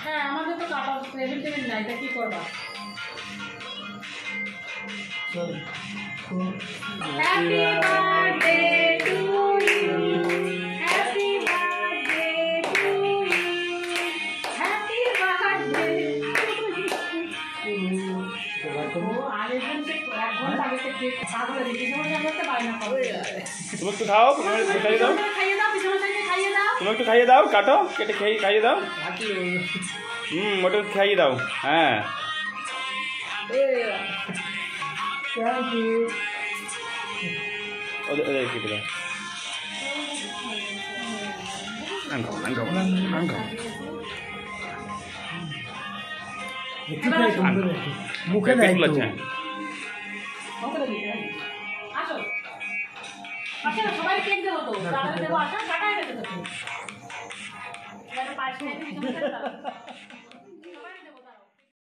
হ্যাঁ আমাদের তো কাটা টেবিল নাই, তা কি করবা? Happy birthday to you, happy birthday to you, happy birthday to you. তুমি একটু খাও, খাইয়ে দাও, তুমি একটু খাইয়ে দাও, কাটো, কেটে খাইয়ে দাও। ওটা খাইয়ে দাও। হ্যাঁ ওদের কেটে দাও। মুখে সবাই কেক দেবো তো, দেবো, আসা কাটাই গেছে তো।